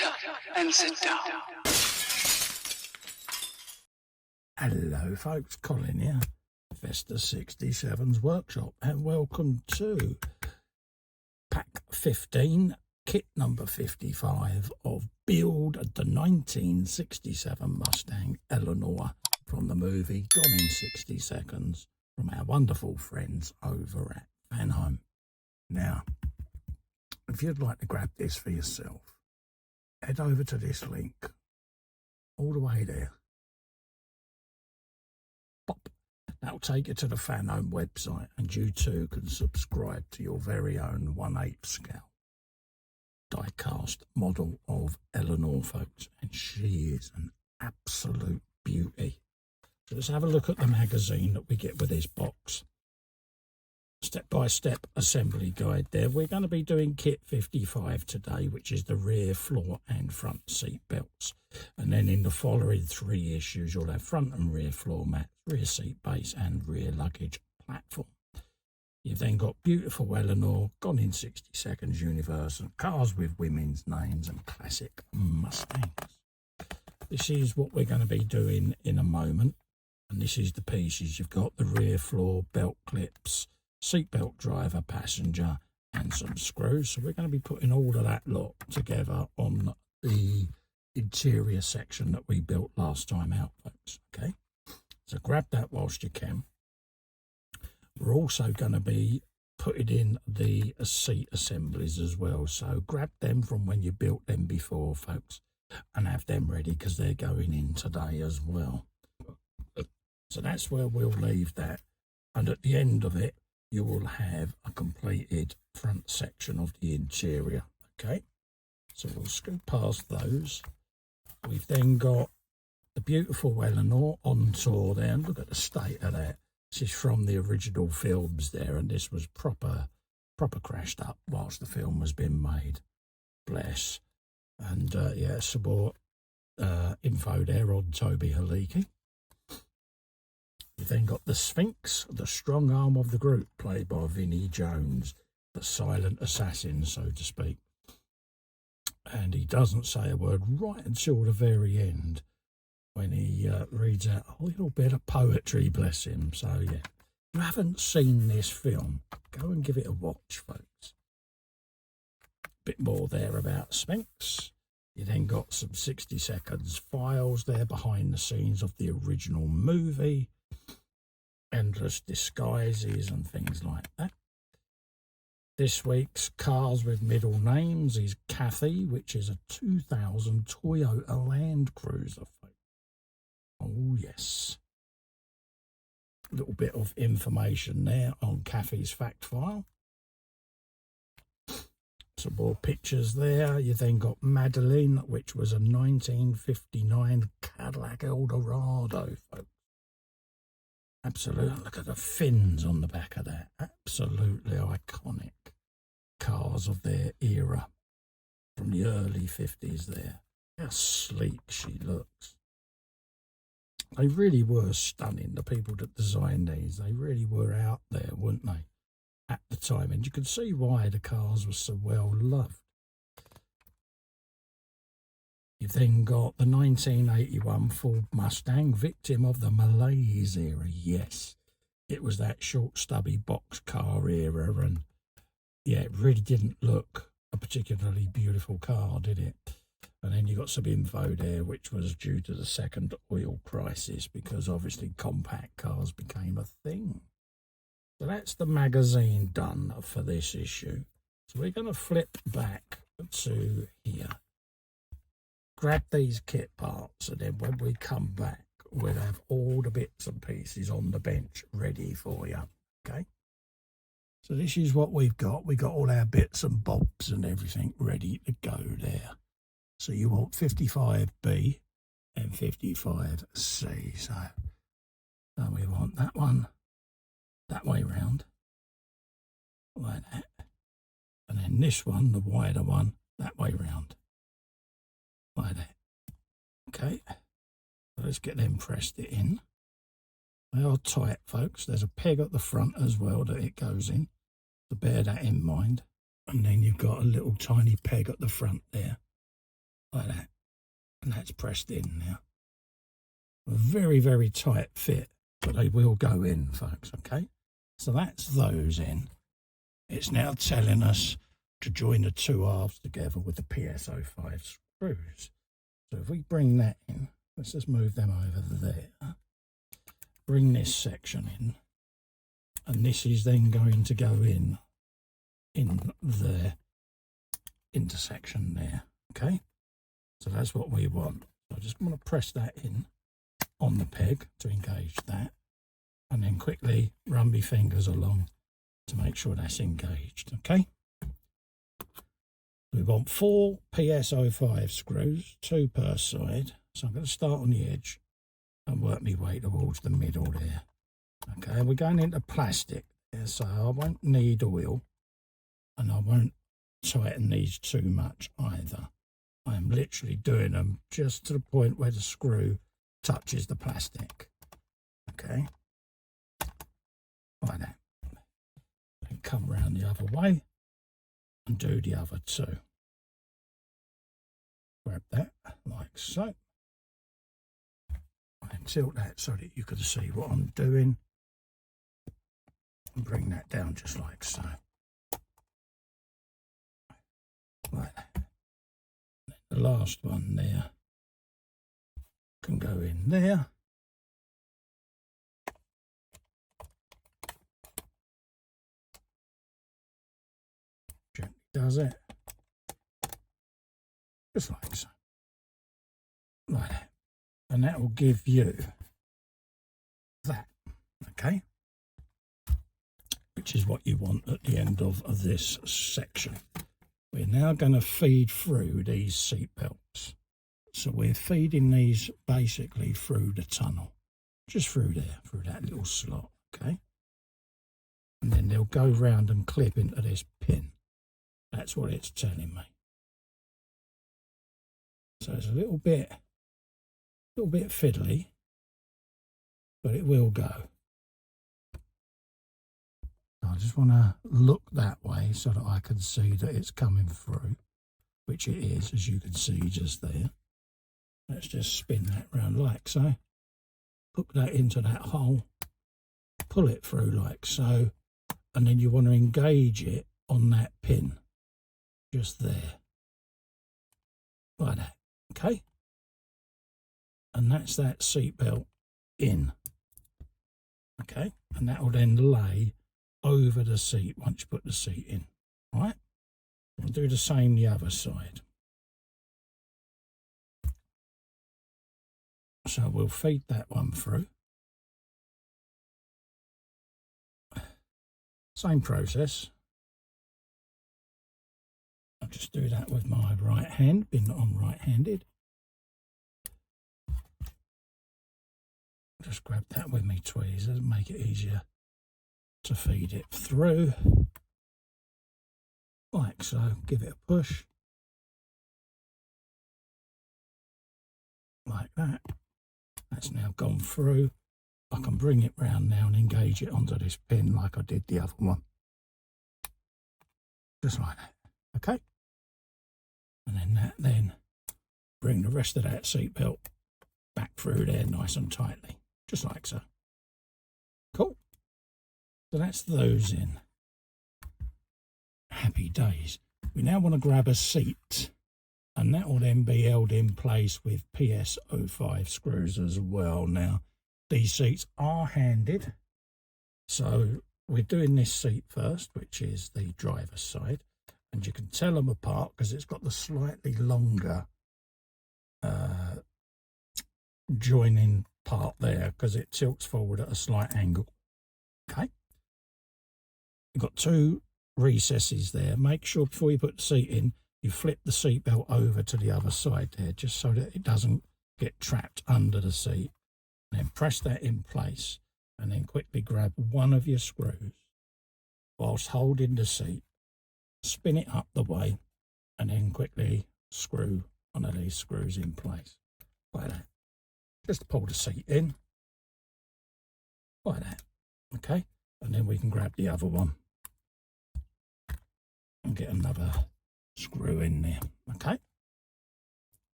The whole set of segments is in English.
Shut up and sit down. Hello folks, Colin here, Vesta 67's workshop, and welcome to pack 15, kit number 55 of Build the 1967 Mustang Eleanor from the movie Gone in 60 Seconds from our wonderful friends over at Fanhome. Now, if you'd like to grab this for yourself, head over to this link, all the way there. Pop. That'll take you to the Fanhome website, and you too can subscribe to your very own 1/8 scale diecast model of Eleanor, folks, and she is an absolute beauty. So let's have a look at the magazine that we get with this box. Step-by-step assembly guide there. We're going to be doing kit 55 today, which is the rear floor and front seat belts. And then in the following 3 issues, you'll have front and rear floor mats, rear seat base and rear luggage platform. You've then got beautiful Eleanor, Gone in 60 Seconds universe, and cars with women's names and classic Mustangs. This is what we're going to be doing in a moment. And this is the pieces. You've got the rear floor belt clips, seatbelt driver, passenger, and some screws. So we're going to be putting all of that lot together on the interior section that we built last time out, folks. Okay, so grab that whilst you can. We're also going to be putting in the seat assemblies as well, so grab them from when you built them before, folks, and have them ready because they're going in today as well. So that's where we'll leave that, and at the end of it you will have a completed front section of the interior. Okay, so we'll scoot past those. We've then got the beautiful Eleanor on tour there, and look at the state of that. This is from the original films there, and this was proper crashed up whilst the film was being made. Bless. And yeah, support info there on Toby Haliki. You've then got the Sphinx, the strong arm of the group, played by Vinnie Jones, the silent assassin, so to speak. And he doesn't say a word right until the very end, when he reads out a little bit of poetry, bless him. So yeah, if you haven't seen this film, go and give it a watch, folks. A bit more there about Sphinx. You then got some 60 seconds files there behind the scenes of the original movie. Endless disguises and things like that. This week's cars with middle names is Kathy, which is a 2000 Toyota Land Cruiser. Oh yes. A little bit of information there on Kathy's fact file. Some more pictures there. You then got Madeline, which was a 1959 Cadillac Eldorado, folks. Absolutely. Look at the fins on the back of that. Absolutely iconic cars of their era from the early 50s there. How sleek she looks. They really were stunning, the people that designed these. They really were out there, weren't they, at the time? And you can see why the cars were so well loved. You've then got the 1981 Ford Mustang, victim of the malaise era. Yes, it was that short, stubby box car era, and yeah, it really didn't look a particularly beautiful car, did it? And then you got some info there, which was due to the second oil crisis, because obviously compact cars became a thing. So that's the magazine done for this issue. So we're going to flip back to here. Grab these kit parts, and then when we come back, we'll have all the bits and pieces on the bench ready for you. Okay? So this is what we've got. We got all our bits and bobs and everything ready to go there. So you want 55B and 55C. So we want that one that way round, like that. And then this one, the wider one, that way round, like that. Okay, so let's get them pressed it in. They are tight, folks. There's a peg at the front as well that it goes in, so bear that in mind. And then you've got a little tiny peg at the front there like that, and that's pressed in now. A very, very tight fit, but they will go in, folks, okay? So that's those in. It's now telling us to join the two halves together with the PS05 screws. So if we bring that in, let's just move them over there. Bring this section in, and this is then going to go in the intersection there, okay? So that's what we want. So I just want to press that in on the peg to engage that, and then quickly run my fingers along to make sure that's engaged, okay? We want 4 PS05 screws, 2 per side. So I'm going to start on the edge and work my way towards the middle there. Okay, we're going into plastic there, so I won't need oil, and I won't tighten these too much either. I'm literally doing them just to the point where the screw touches the plastic. Okay, like that. Then come round the other way and do the other 2. Grab that like so, and tilt that so that you can see what I'm doing, and bring that down just like so, like that. The last one there can go in there. Gently does it, just like so, like that, and that will give you that, okay, which is what you want at the end of this section. We're now going to feed through these seat belts. So we're feeding these basically through the tunnel, just through there, through that little slot, okay? And then they'll go round and clip into this pin. That's what it's telling me. So it's a little bit fiddly, but it will go. I just want to look that way so that I can see that it's coming through, which it is, as you can see just there. Let's just spin that round like so. Hook that into that hole, pull it through like so, and then you want to engage it on that pin, just there, like that, okay? And that's that seat belt in, okay? And that will then lay over the seat once you put the seat in, all right? We'll do the same the other side. So we'll feed that one through. Same process. I'll just do that with my right hand, being that I'm right-handed. Just grab that with me tweezers and make it easier to feed it through. Like so, give it a push. Like that. That's now gone through. I can bring it round now and engage it onto this pin like I did the other one. Just like that, okay? And then bring the rest of that seat belt back through there nice and tightly, just like so. Cool. So that's those in. Happy days. We now want to grab a seat, and that will then be held in place with PS05 screws as well. Now, these seats are handed, so we're doing this seat first, which is the driver's side, and you can tell them apart because it's got the slightly longer joining part there because it tilts forward at a slight angle. Okay, you've got 2 recesses there. Make sure before you put the seat in, you flip the seat belt over to the other side there, just so that it doesn't get trapped under the seat. And then press that in place, and then quickly grab one of your screws whilst holding the seat, spin it up the way, and then quickly screw one of these screws in place, like that. Just pull the seat in, like that, okay? And then we can grab the other one and get another screw in there, okay?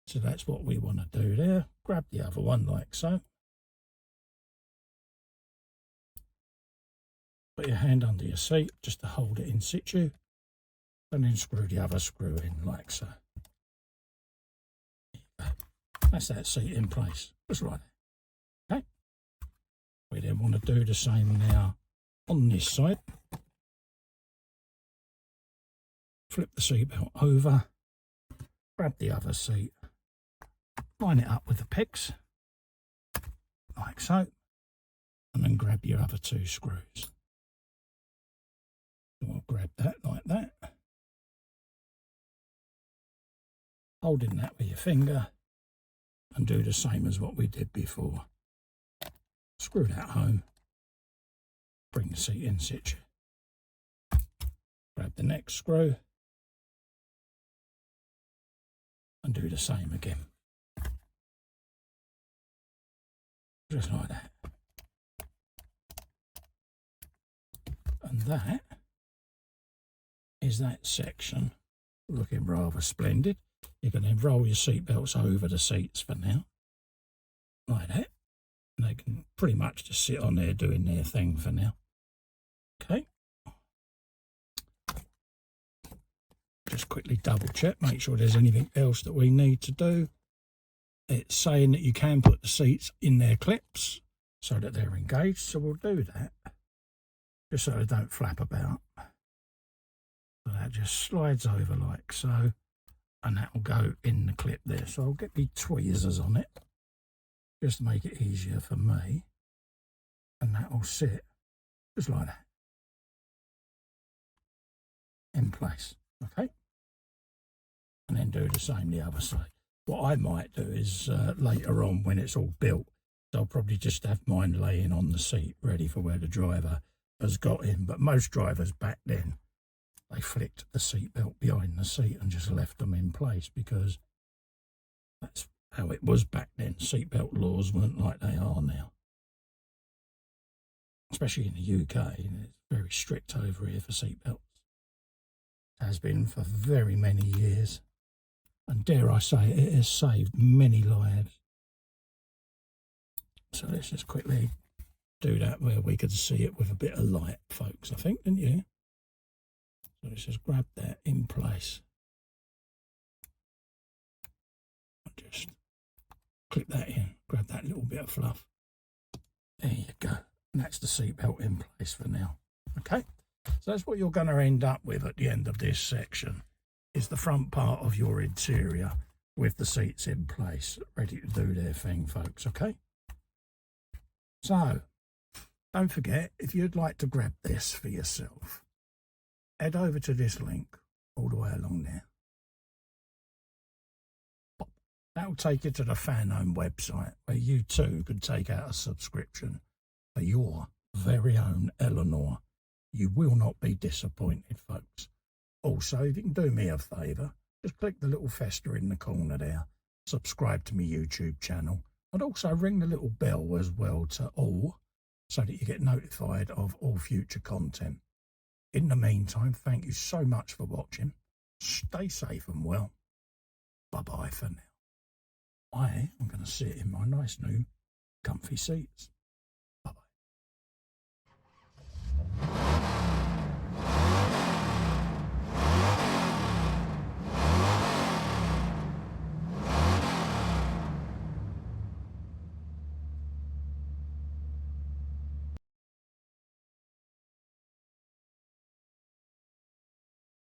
So that's what we want to do there. Grab the other one like so. Put your hand under your seat just to hold it in situ. And then screw the other screw in like so. That's that seat in place, just like that. Okay. We then want to do the same now on this side. Flip the seatbelt over, grab the other seat, line it up with the pegs, like so, and then grab your other two screws. So I'll grab that like that, holding that with your finger, and do the same as what we did before. Screw that home, bring the seat in situ, grab the next screw, and do the same again. Just like that. And that is that section, looking rather splendid. You can then roll your seatbelts over the seats for now, like that. And they can pretty much just sit on there doing their thing for now. Okay. Just quickly double check, make sure there's anything else that we need to do. It's saying that you can put the seats in their clips so that they're engaged, so we'll do that, just so they don't flap about. So that just slides over like so, and that will go in the clip there. So I'll get me tweezers on it, just to make it easier for me, and that will sit just like that, in place, okay? And then do the same the other side. What I might do is later on when it's all built, I'll probably just have mine laying on the seat ready for where the driver has got in. But most drivers back then, they flicked the seatbelt behind the seat and just left them in place, because that's how it was back then. Seatbelt laws weren't like they are now. Especially in the UK, it's very strict over here for seatbelts. It has been for very many years. And dare I say, it has saved many lives. So let's just quickly do that where we could see it with a bit of light, folks, I think, didn't you? So let's just grab that in place. Just clip that in, grab that little bit of fluff. There you go. And that's the seatbelt in place for now. Okay? So that's what you're going to end up with at the end of this section. Is the front part of your interior with the seats in place, ready to do their thing, folks, okay? So, don't forget, if you'd like to grab this for yourself, head over to this link all the way along there. That will take you to the Fanhome website, where you too could take out a subscription for your very own Eleanor. You will not be disappointed, folks. Also, if you can do me a favour, just click the little fester in the corner there, subscribe to my YouTube channel, and also ring the little bell as well to all, so that you get notified of all future content. In the meantime, thank you so much for watching. Stay safe and well. Bye-bye for now. I am going to sit in my nice new comfy seats.